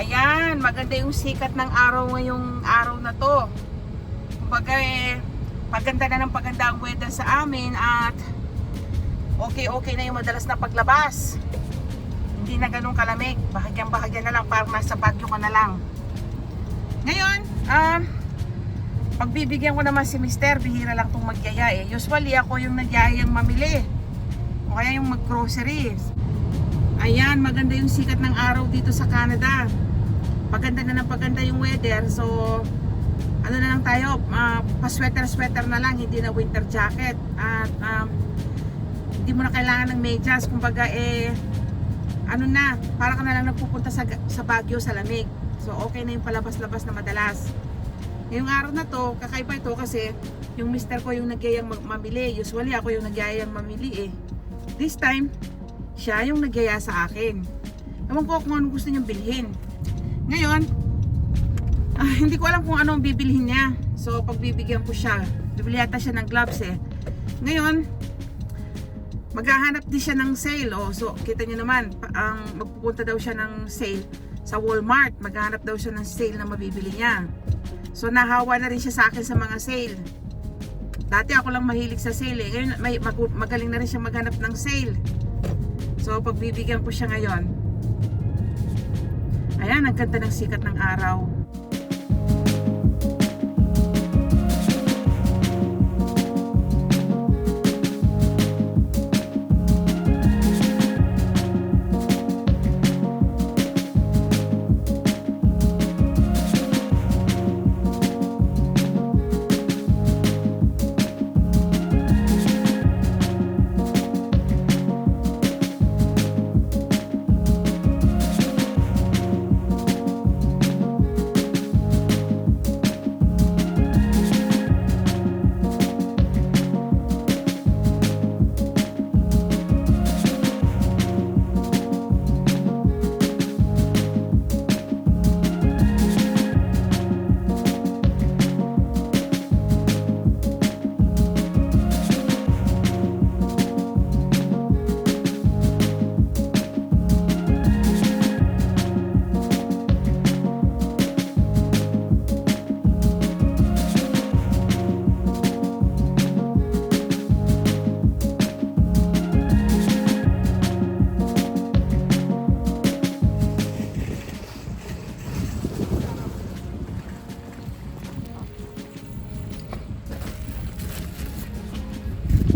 Ayan, maganda yung sikat ng araw ngayong araw na to. Kumbaga paganda na ng paganda ang weather sa amin at okay na yung madalas na paglabas. Hindi na ganun kalamig, bahagyan na lang, parang nasa Baguio ka na lang. Ngayon, pagbibigyan ko naman si Mister, bihira lang itong magyaya eh. Usually ako yung nagyayang mamili o kaya yung mag-groceries. Ayan, maganda yung sikat ng araw dito sa Canada. Paganda na ng paganda yung weather. So, ano na lang tayo, pa-sweater na lang, hindi na winter jacket. At hindi mo na kailangan ng medyas. Kumbaga ano na, para ka na lang nagpupunta sa Baguio sa lamig. So, okay na yung palabas-labas na madalas. Ngayong araw na to, kakaiba ito kasi yung mister ko yung nagyayang mamili. Usually ako yung nagyayang mamili eh. This time, siya yung nagyaya sa akin. Ewan ko kung anong gusto niyang bilhin. Ngayon, hindi ko alam kung anong bibilhin niya. So, pagbibigyan ko siya, bibili yata siya ng gloves eh. Ngayon, maghahanap din siya ng sale. Oh, so, kita niyo naman, magpupunta daw siya ng sale sa Walmart. Maghahanap daw siya ng sale na mabibili niya. So, nahawa na rin siya sa akin sa mga sale. Dati ako lang mahilig sa sale eh. Ngayon, magaling na rin siya maghanap ng sale. So, pagbibigyan ko siya ngayon. Ayan, ang ganda ng sikat ng araw.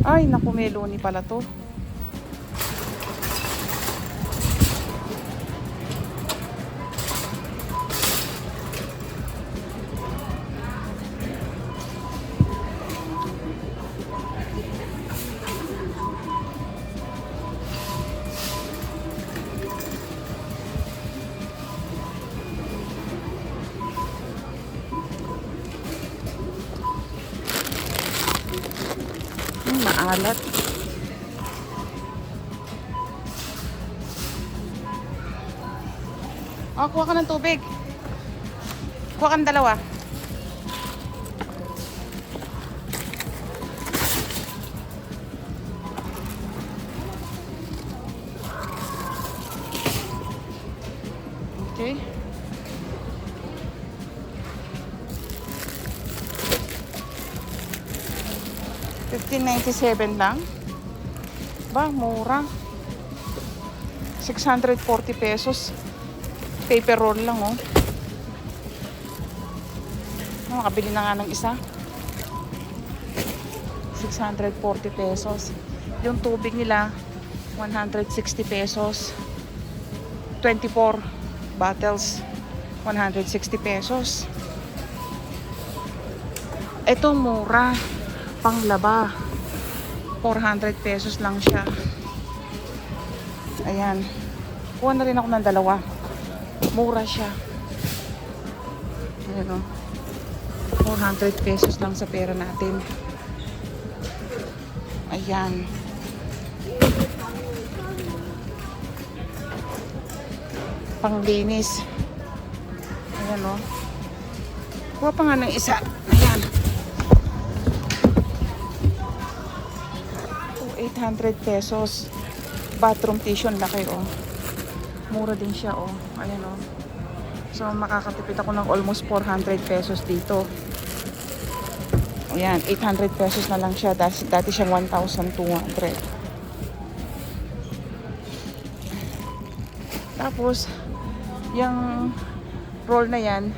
Ay, naku, meloni pala to. Maalat. Oh, kuha ka ng tubig. Kuha ka ng dalawa. Okay. $15.97 lang. Ba, mura. 640 pesos. Paper roll lang, oh. Makabili na nga ng isa. 640 pesos. Yung tubig nila, 160 pesos. 24 bottles, 160 pesos. Ito, mura. Panglaba, 400 pesos lang siya. Ayan, kuha na rin ako ng dalawa, mura siya. Ayan o, 400 pesos lang sa pera natin. Ayan, panglinis. Ayan o, kuha pa nga ng isa. Ayan, 800 pesos. Bathroom tissue, laki oh. Mura din siya oh. Ayan oh. So makakatipid ako ng almost 400 pesos dito. Ayan, 800 pesos na lang siya. Dati siyang 1,200. Tapos, yung roll na yan,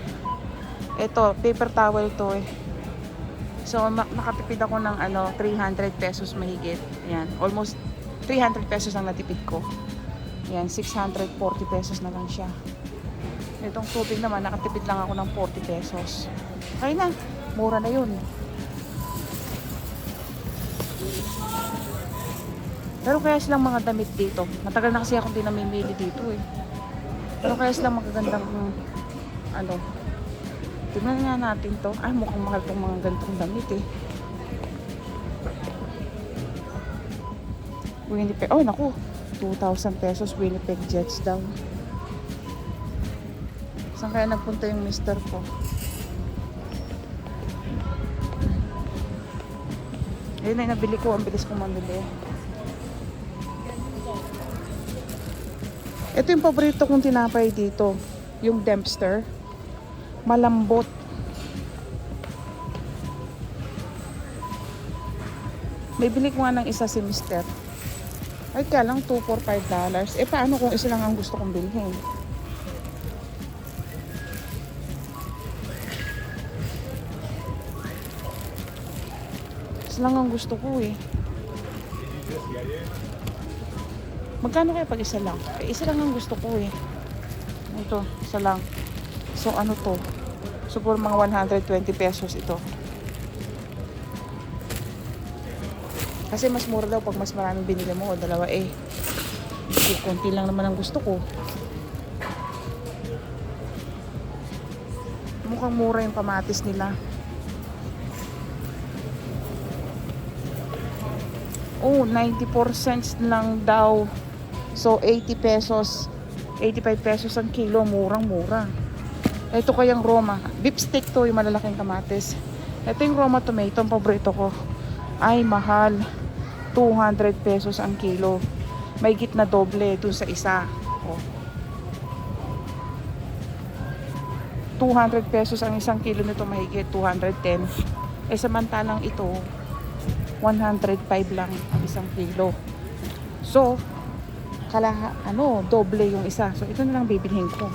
ito, paper towel to eh. So, nakatipid ako ng 300 pesos mahigit. Ayan, almost 300 pesos ang natipid ko. Ayan, 640 pesos na lang siya. Itong tubig naman, nakatipid lang ako ng 40 pesos. Kaya na, mura na yun. Pero kaya silang mga damit dito. Matagal na kasi akong di namimili dito eh. Pero kaya silang magagandang tingnan nga natin to. Ay, mukhang mahal tong mga ganitong damit eh. Winnipeg. Oh, naku. 2,000 pesos Winnipeg Jets daw. Saan kaya nagpunta yung mister ko? Ayun na nabili ko. Ang bilis kong mamili. Ito yung paborito kong tinapay dito. Yung Dempster. Malambot. May bili ko nga ng isa si mister. Ay kaya lang $2 for $5. Eh paano kung isa lang ang gusto kong bilhin? Isa lang ang gusto ko eh. Magkano kaya pag isa lang? Eh, isa lang ang gusto ko eh. Ito, isa lang. So ano to? Siguro mga 120 pesos ito. Kasi mas mura daw pag mas maraming binili mo. Dalawa eh. Kunti lang naman ang gusto ko. Mukhang mura yung kamatis nila. Oh, 94 cents lang daw. So 80 pesos. 85 pesos ang kilo. Murang-mura. Ito kayang Roma. Beef steak to, yung malalaking kamatis. Ito yung Roma tomato, ang paborito ko. Ay, mahal. 200 pesos ang kilo. May gitna doble dun sa isa. Oh. 200 pesos ang isang kilo nito, mahigit 210. Eh samantalang ito 105 lang ang isang kilo. So doble yung isa. So ito na lang bibilhin ko.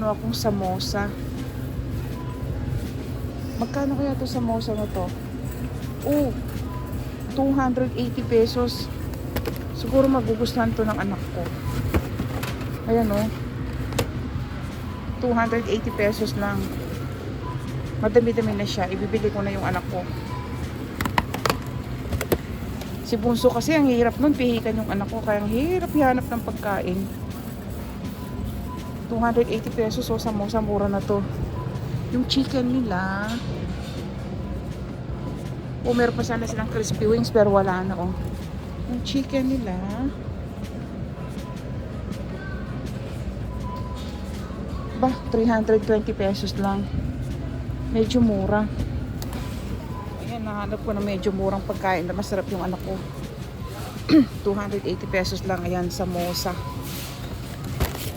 Akong samosa. Magkano kaya to samosa na to? Oh, 280 pesos. Siguro magugustuhan to ng anak ko. Ayan oh. 280 pesos lang. Madami-dami na siya. Ibibili ko na yung anak ko. Si Bunso kasi ang hirap nun. Pihikan yung anak ko. Kaya ang hirap ihanap ng pagkain. 280 pesos o samosa, mura na to. Yung chicken nila, meron pa sana silang crispy wings pero wala na oh. Yung chicken nila, ba 320 pesos lang. Medyo mura. Ayan, nahanap ko na medyo murang pagkain na masarap yung anak ko. 280 pesos lang. Ayan, samosa.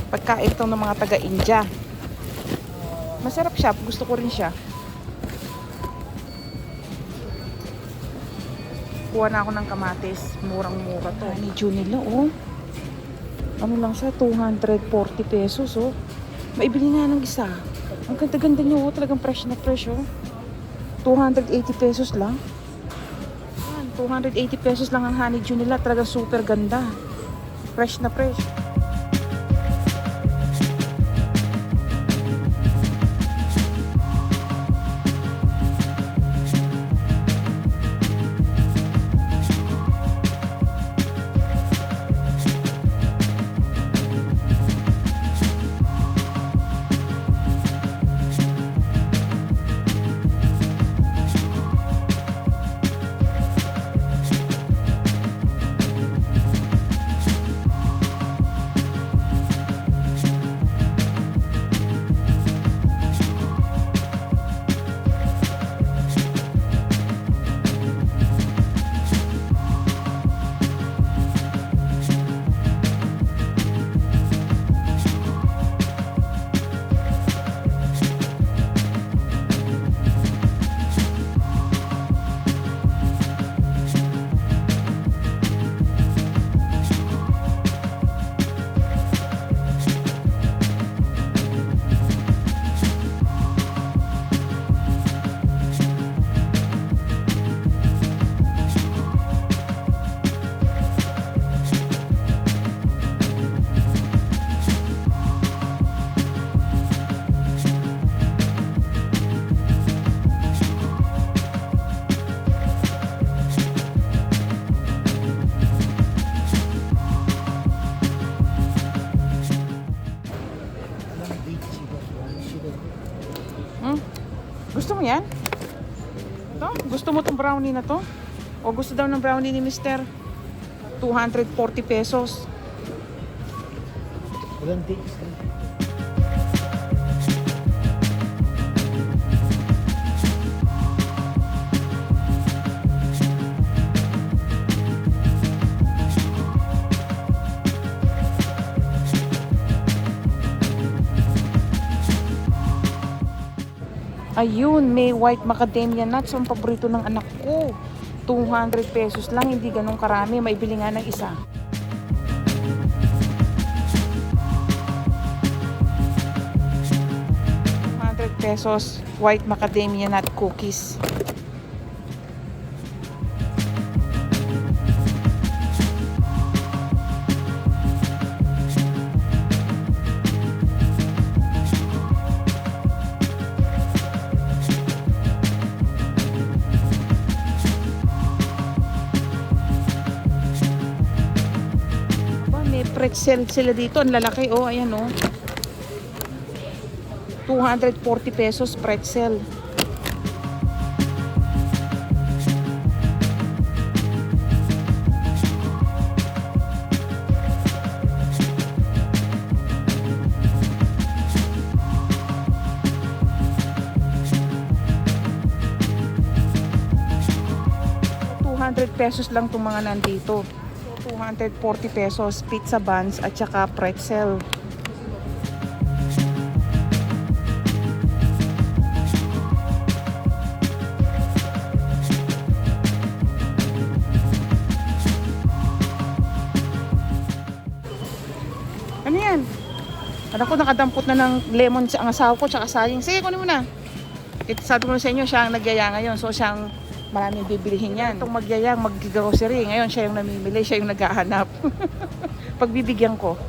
Pagkain ito ng mga taga-India. Masarap siya. Gusto ko rin siya. Kuha na ako ng kamatis. Murang-mura to. Medyo nila, oh. Ano lang siya? 240 pesos, oh. Maibili nga ng isa. Ang ganda-ganda niyo, oh. Talagang fresh na fresh, oh. 280 pesos lang. Yan, 280 pesos lang ang honeydew nila. Talagang super ganda. Fresh na fresh. yan? Ito, gusto mo tong brownie na to? O gusto daw ng brownie ni Mister? 240 pesos. Walang tips. Ayun, may white macadamia nuts. Ang paborito ng anak ko. 200 pesos lang, hindi ganun karami. May bili nga ng isa. 200 pesos, white macadamia nut cookies. Pretzel sila dito, ang lalaki oh, ayan oh. 240 pesos pretzel. ₱200 lang itong mga nandito. 240 pesos, pizza buns at saka pretzel. Ano yan? Anak ko nakadampot na ng lemon sa ang asawa ko tsaka sayang. Sige, kunin mo na. Sabi ko na sa inyo, siya ang nagyaya ngayon. So siyang maraming bibilihin yan. Itong magyayang, mag-grocery. Ngayon siya yung namimili, siya yung naghahanap. Pagbibigyan ko.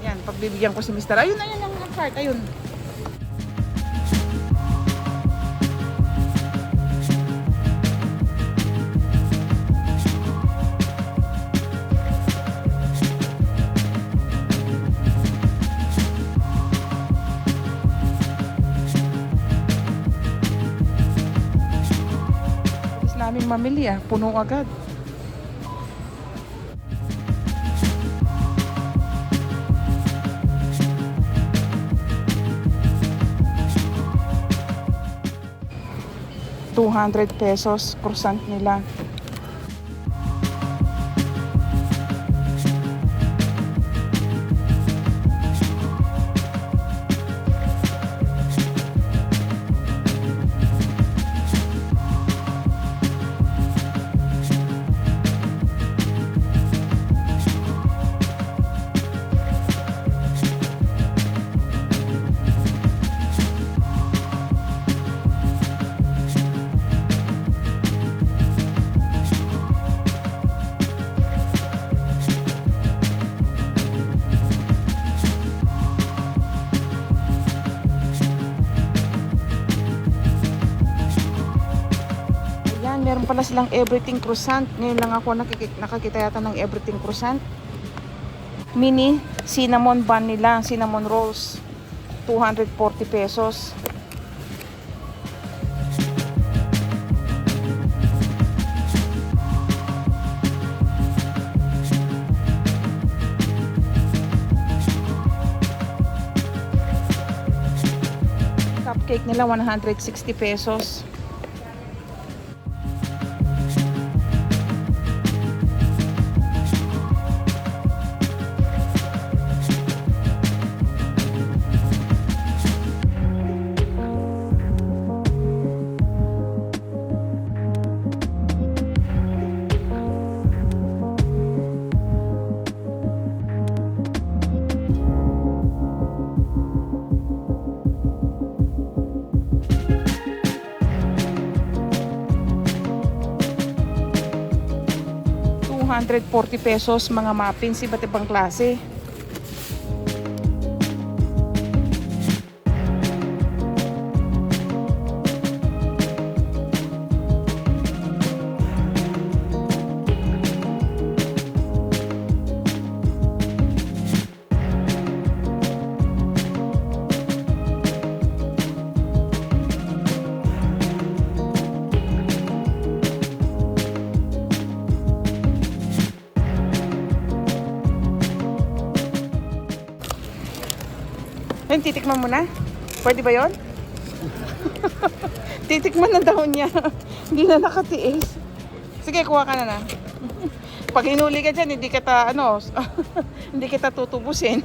Yan, pagbibigyan ko si Mr. Ayun, ayun ang cart, ayun. Naming mamili puno agad. ₱200 croissant nila. Meron pala silang everything croissant. Ngayon lang ako nakakita yata ng everything croissant. Mini cinnamon bun nila, cinnamon rolls. 240 pesos. Cupcake nila 160 pesos. ₱240 mga muffins, iba't ibang klase. Ayun, titikman mo na? Pwede ba yon? Titikman na daw niya. Hindi na nakatiis. Sige, kuha ka na. Pag hinuli ka dyan, hindi kita, hindi kita tutubusin.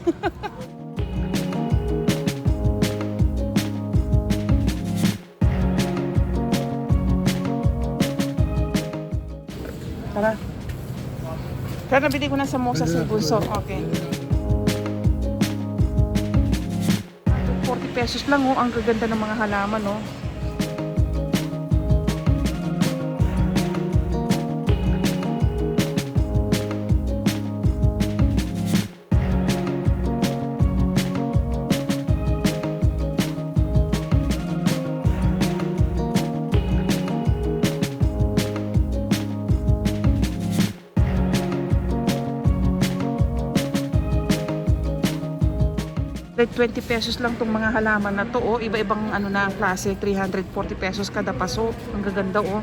Tara. Kaya nabili ko na samosa sa bunso. Okay. 40 pesos lang oh. Ang gaganda ng mga halaman oh. Like 20 pesos lang tong mga halaman na to oh. Iba-ibang na klase, 340 pesos kada paso. Ang gaganda oh.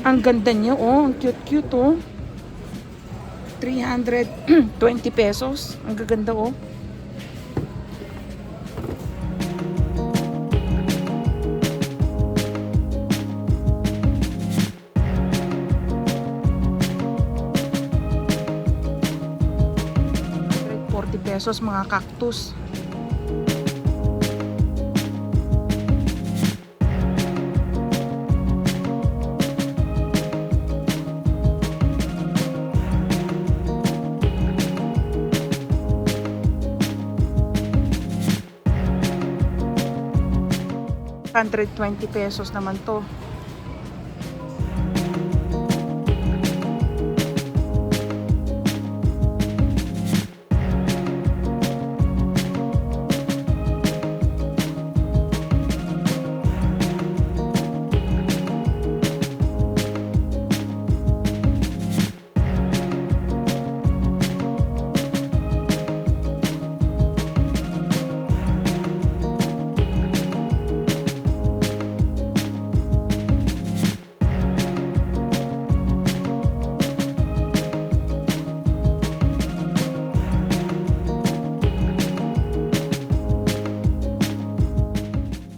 Ang ganda niya oh, ang cute-cute oh. 320 pesos. Ang gaganda oh. Pesos mga cactus. ₱120 naman to.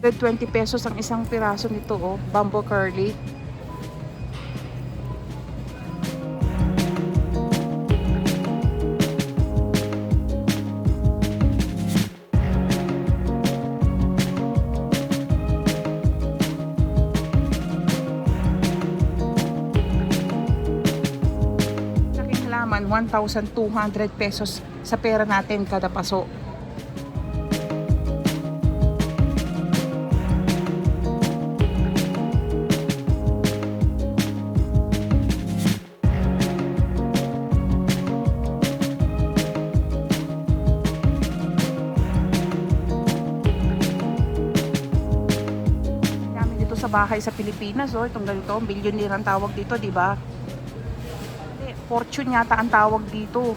₱20 ang isang piraso nito oh, bamboo curly. Laking halaman, ₱1,200 sa pera natin kada paso. Sa bahay sa Pilipinas oh, itong ganito, billionaire ang tawag dito, di ba? Fortune yata ang tawag dito.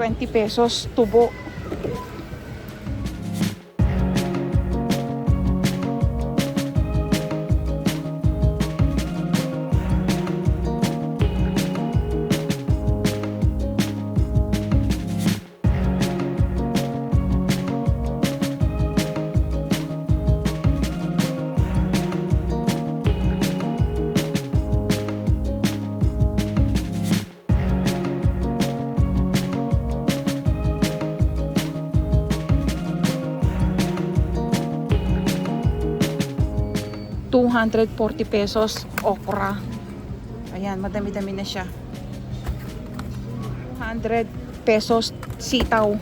20 pesos tubo. ₱240 okra. Ayan, madami-dami na siya. ₱100 sitaw.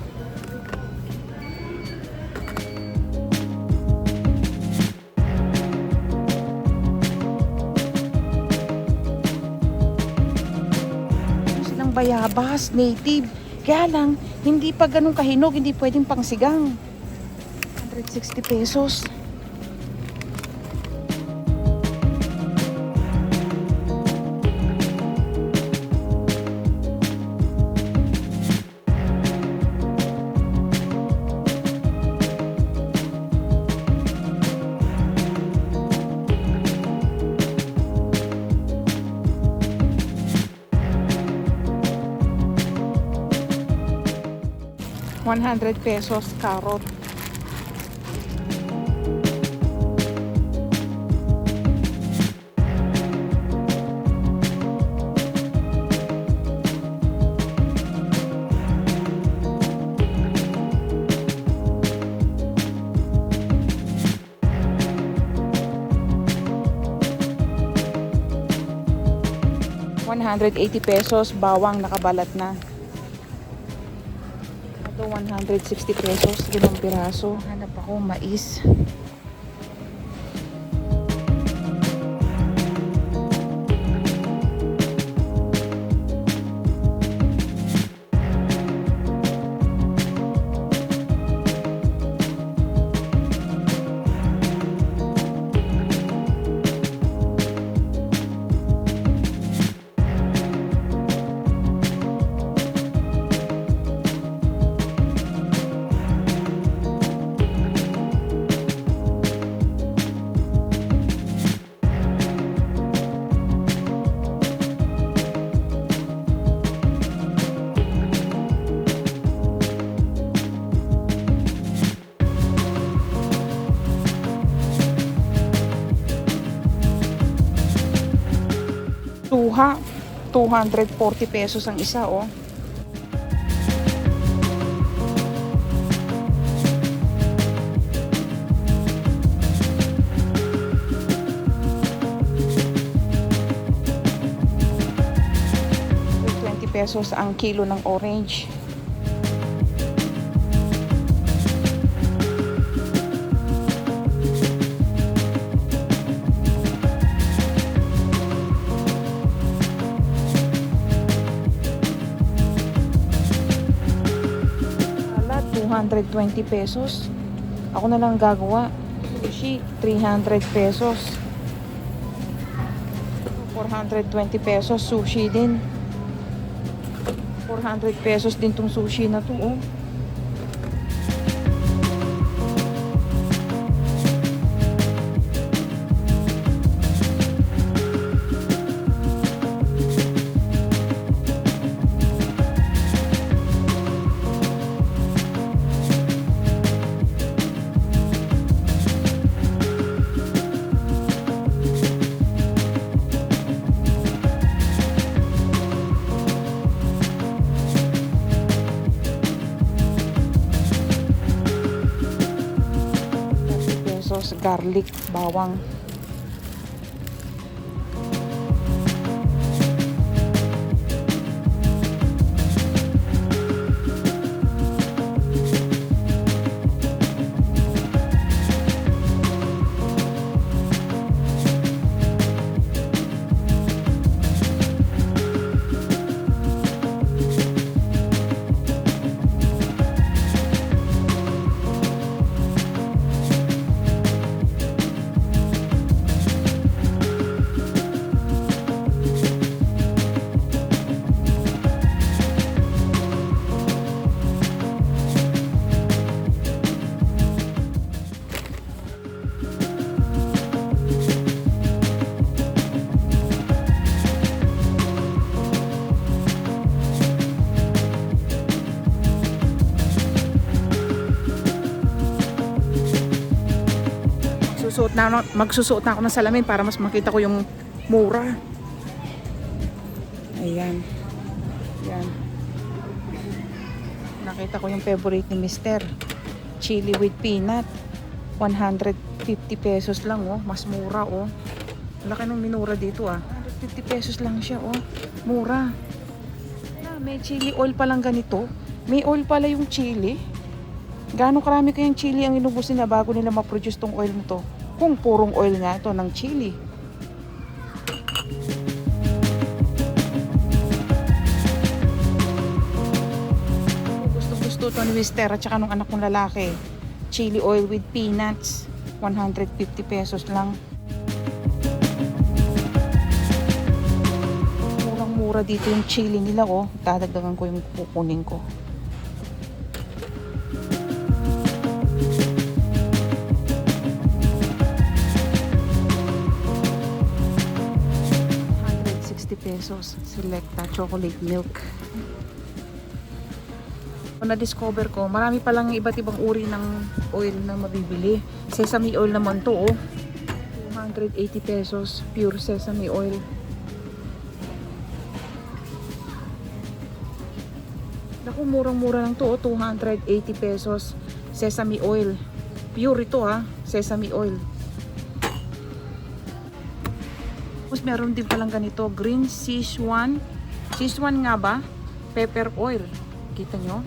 Ano silang bayabas, native. Kaya lang, hindi pa ganun kahinog, hindi pwedeng pangsigang. ₱160. ₱100 carrot. ₱180 bawang nakabalat na. Ito ₱160, 5 piraso. Hanap ako mais. Tuha, ₱240 ang isa, oh. ₱20 ang kilo ng orange. ₱120. Ako na lang gagawa. Sushi, ₱300. ₱420 sushi din. ₱400 din tong sushi na to, oh. Garlic, bawang. magsusuot na ako ng salamin para mas makita ko yung mura. Ayan. Ayan. Nakita ko yung favorite ni Mister. Chili with peanut. 150 pesos lang, oh. Mas mura, oh. Laki ng minura dito, ah. 150 pesos lang siya, oh. Mura. May chili oil pa lang ganito. May oil pala yung chili. Gaano karami kayang chili ang inubos nila bago nila ma-produce tong oil na to? Kung purong oil nga ito ng chili. Gusto to ni Mister at saka nung anak kong lalaki. Chili oil with peanuts. 150 pesos lang. Murang-mura dito yung chili nila, oh. Dadagdagan ko yung kukunin ko. Pesos Selecta chocolate milk. Na-discover ko, marami palang iba't ibang uri ng oil na mabibili. Sesame oil naman to, oh. 280 pesos pure sesame oil. Naku, murang-mura lang to, oh. 280 pesos sesame oil. Pure ito, ha, sesame oil. Tapos meron din palang ganito, green Szechuan. Szechuan nga ba? Pepper oil. Kita nyo?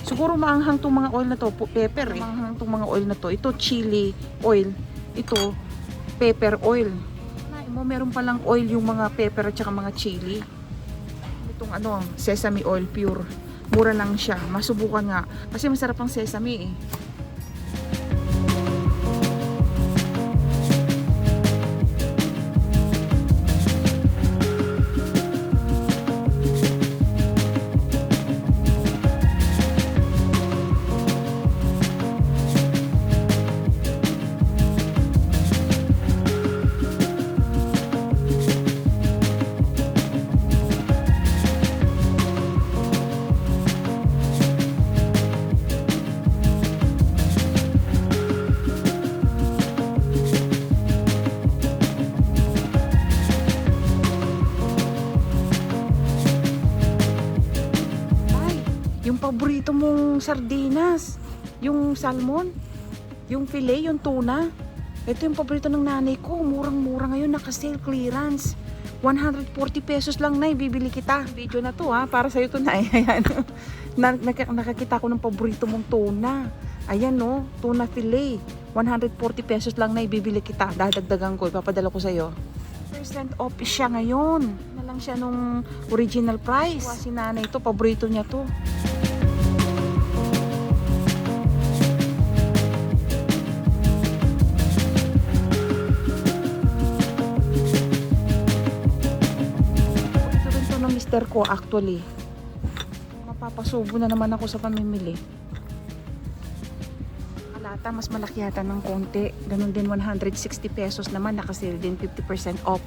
Siguro maanghang tong mga oil na to. Pepper, eh. Maanghang tong mga oil na to. Ito chili oil. Ito pepper oil. Meron palang oil yung mga pepper at saka mga chili. Itong ano, sesame oil pure. Mura lang siya. Masubukan nga. Kasi masarap ang sesame, eh. Yung paborito mong sardinas, yung salmon, yung filet, yung tuna. Ito yung paborito ng nanay ko. Murang-mura ngayon, naka-sale clearance. 140 pesos lang, na bibili kita. Video na to, ha, para sa'yo to, na. Ayan. Nakakita ko ng paborito mong tuna. Ayan, no, tuna filet. 140 pesos lang, na bibili kita. Dadagdagan ko, ipapadala ko sa'yo. % off siya ngayon. Na lang siya nung original price. Si nanay to, paborito niya to. Mister ko actually. Mapapasubo na naman ako sa pamimili. Alata, mas malaki yata ng konti. Ganun din 160 pesos naman, nakasale din 50% off.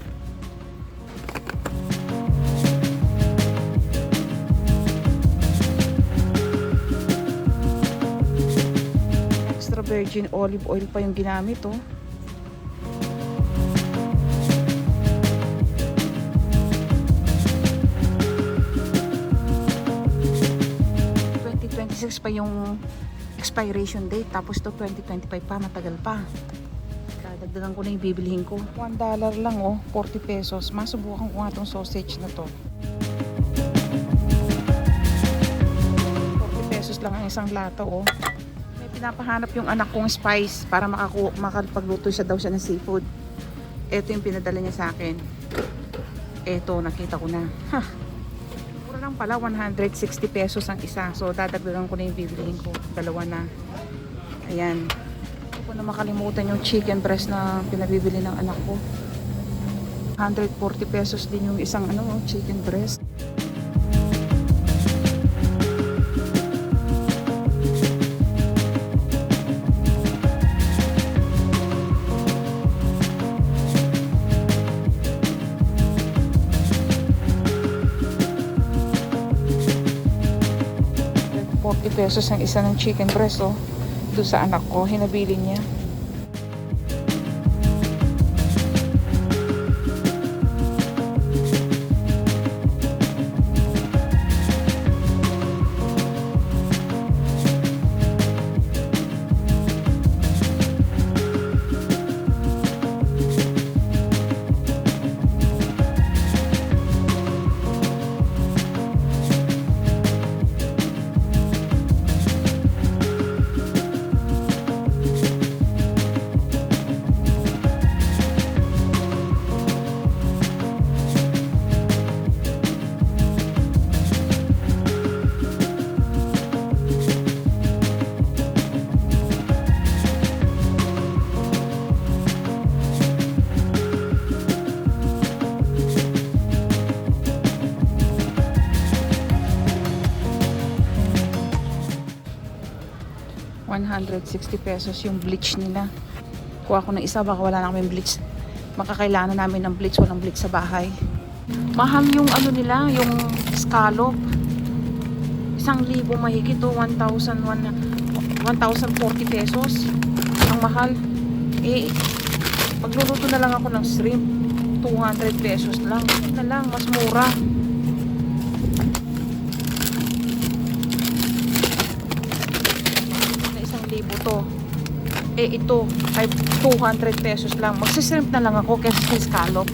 Extra virgin olive oil pa yung ginamit, oh. Pa yung expiration date, tapos to 2025 pa, matagal pa. Dadagdagan ko na yung bibilihin ko. $1 lang, oh, 40 pesos. Masubukan ko nga itong sausage na to. 40 pesos lang ang isang lata, oh. May pinapahanap yung anak kong spice para makapagluto siya daw siya ng seafood. Ito yung pinadala niya sa akin. Ito, nakita ko na. Lang pala, 160 pesos ang isa. So, dadagdagan ko na yung bibilihin ko. Dalawa na. Ayan. Hindi ko na makalimutan yung chicken breast na pinabibili ng anak ko. 140 pesos din yung isang chicken breast. $40 ang isa ng chicken breast, oh. Ito sa anak ko, hinabili niya. ₱160 yung bleach nila. Kuha ko ng isa, baka wala na kaming bleach. Makakailangan namin ng bleach, walang bleach sa bahay. Mahal yung ano nila, yung scallop. 1,000 mahigit o 1,040 pesos. Ang mahal. Eh, pagluluto na lang ako ng shrimp, 200 pesos lang. Na lang, mas mura. To. Eh ito, 200 pesos lang. Magsishrimp na lang ako kaysa sa scallop.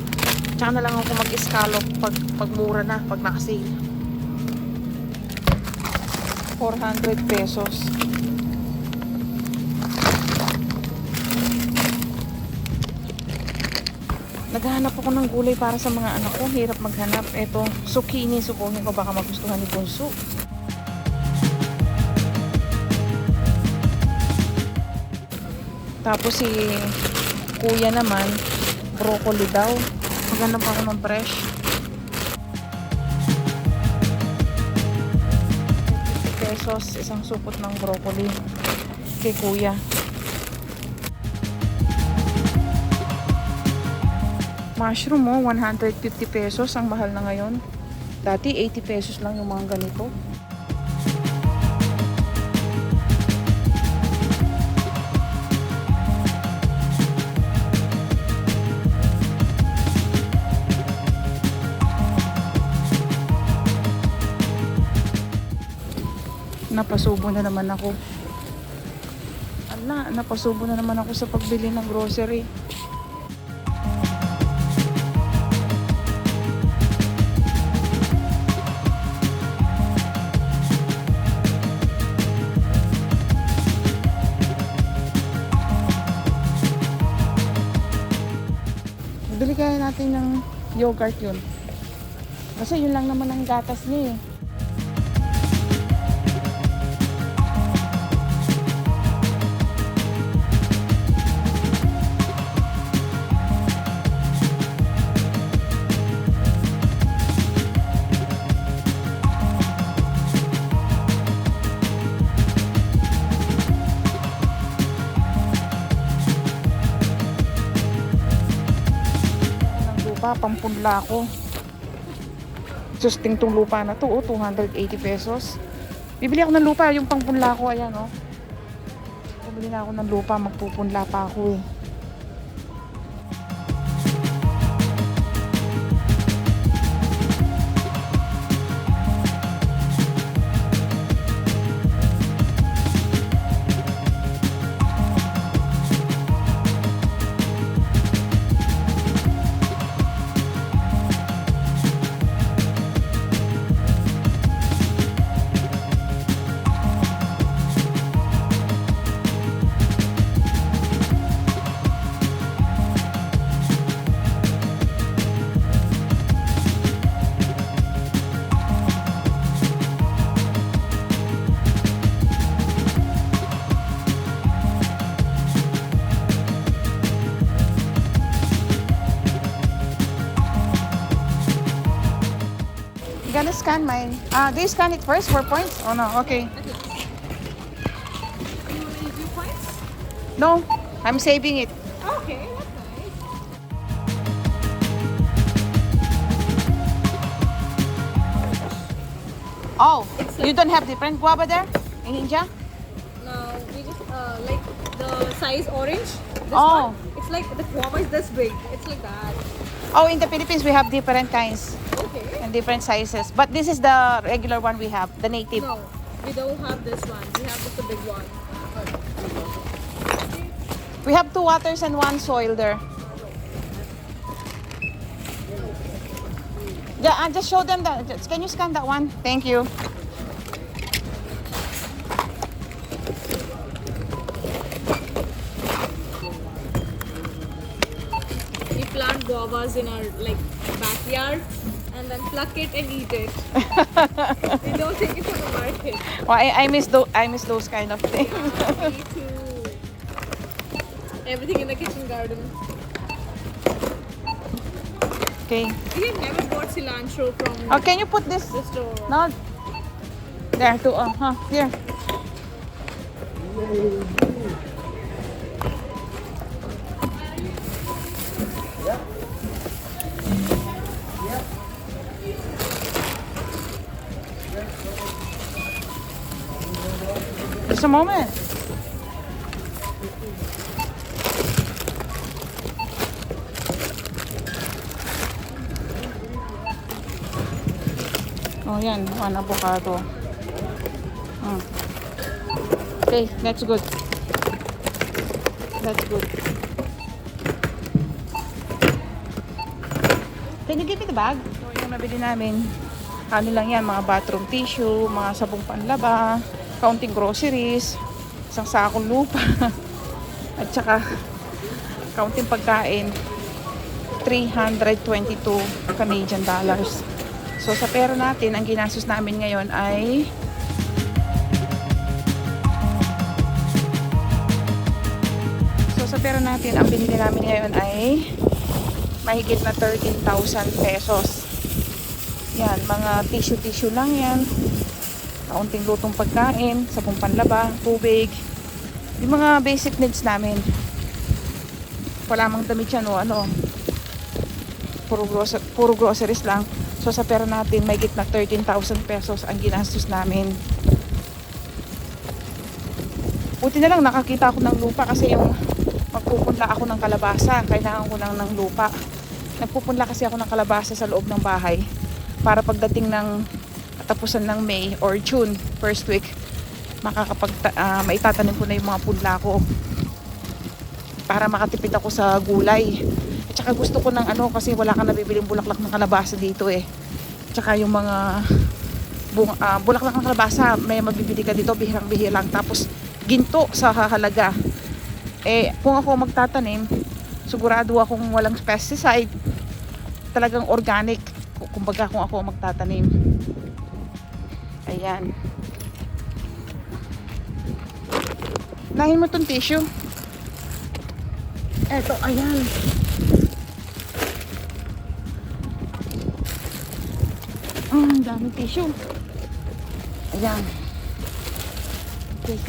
Tsaka na lang ako mag-scallop pag mura na, pag nakasale. 400 pesos. Naghahanap ako ng gulay para sa mga anak ko. Hirap maghanap. Ito, zucchini. Subuhin ko, baka magustuhan ni Bunso. Tapos si kuya naman, broccoli daw. Maghanap ako ng fresh. 50 pesos isang supot ng broccoli kay kuya. Mushroom mo, 150 pesos. Ang mahal na ngayon. Dati 80 pesos lang yung mga ganito. Napasubo na naman ako. Napasubo na naman ako sa pagbili ng grocery. Bili kaya natin ng yogurt yun. Kasi yun lang naman ang gatas niya eh. Pampunla ko. Susting tong lupa na to, 280 pesos. Bibili ako ng lupa, yung pangpunla ko, ayan oh. Bibili na ako ng lupa, magpupunla pa ako eh. Gonna scan mine. Do you scan it first for points? Oh no, okay. You want to do points? No, I'm saving it. Okay, that's nice. Oh, you don't have different guava there in India? No, We just like the size orange. This Oh. one, it's like the guava is this big. It's like that. Oh, in the Philippines, we have different kinds Okay. and different sizes. But this is the regular one we have, the native. No, we don't have this one. We have just the big one. We have 2 waters and 1 soil there. Yeah, just show them that. Can you scan that one? Thank you. We plant guavas in our like backyard and then pluck it and eat it. We don't take it to the market. Well, I miss those kind of things. Me too. Everything in the kitchen garden. Okay. We have never bought cilantro from Oh, can you put this? the store. No. There too. Here. Just a moment. Oh, yan. 1 avocado. Okay, that's good. That's good. Can you give me the bag? So, yung nabili namin, ano lang yan, mga bathroom tissue, mga sabong panlaba, kaunting groceries, isang sakong lupa, at saka kaunting pagkain, 322 Canadian dollars. So, sa pera natin, ang ginastos namin ngayon ay sa pera natin, ang binili namin ngayon ay mahigit na 13,000 pesos. Yan, mga tissue lang yan. Kaunting lutong pagkain, sabong panlaba, tubig. Yung mga basic needs namin. Wala mang damit yan o ano. Puro groceries lang. So sa pera natin, mahigit na 13,000 pesos ang ginastos namin. Buti na lang nakakita ako ng lupa kasi yung magpupunla ako ng kalabasa, kailangan ko lang ng lupa. Nagpupunla kasi ako ng kalabasa sa loob ng bahay para pagdating ng katapusan ng May or June, first week, maitatanim ko na yung mga punla ko para makatipid ako sa gulay. At saka gusto ko ng ano, kasi wala kang nabibiling bulaklak ng kalabasa dito eh. At saka yung mga bulaklak ng kalabasa, may mabibili ka dito bihirang-bihirang, tapos ginto sa halaga. Eh, kung ako magtatanim, sigurado akong walang pesticide, talagang organic. Kumbaga kung ako magtatanim. Ayan. Nahin mo tong tissue. Eto, ayan. Ang daming tissue. Ayan. Okay.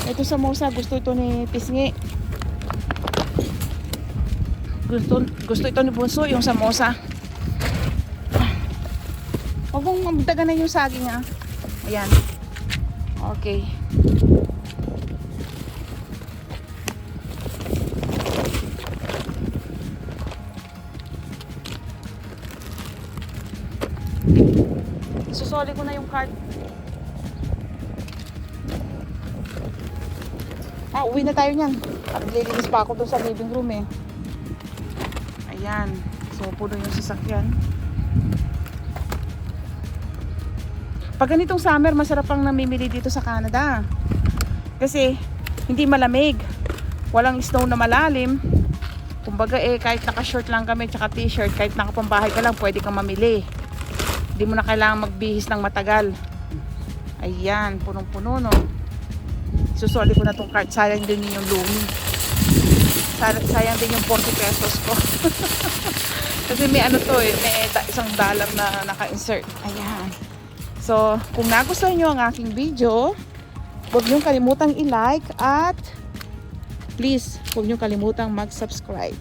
Ito samosa, gusto ito ni Pisngi. Gusto ito ni Bunso, yung samosa. Huwag mong magdagan na yung saging ah. Ayan. Okay. Susoli ko na yung card. Uwi na tayo niyan. Naglilinis pa ako doon sa living room eh. Ayan. So, puno yung sasakyan. Pag ganitong summer, masarap pang namimili dito sa Canada. Kasi, hindi malamig. Walang snow na malalim. Kumbaga eh, kahit naka-short lang kami tsaka t-shirt, kahit nakapambahay ka lang, pwede kang mamili. Hindi mo na kailangan magbihis ng matagal. Ayan, punong-puno no. Susoli ko na tong card. Sayang din yung lumi. Sayang din yung 40 pesos ko. Kasi may ano to eh, may isang dalam na naka-insert. Ayan. So, kung nagustuhan nyo ang aking video, huwag nyo kalimutang i-like at please, huwag nyo kalimutang mag-subscribe.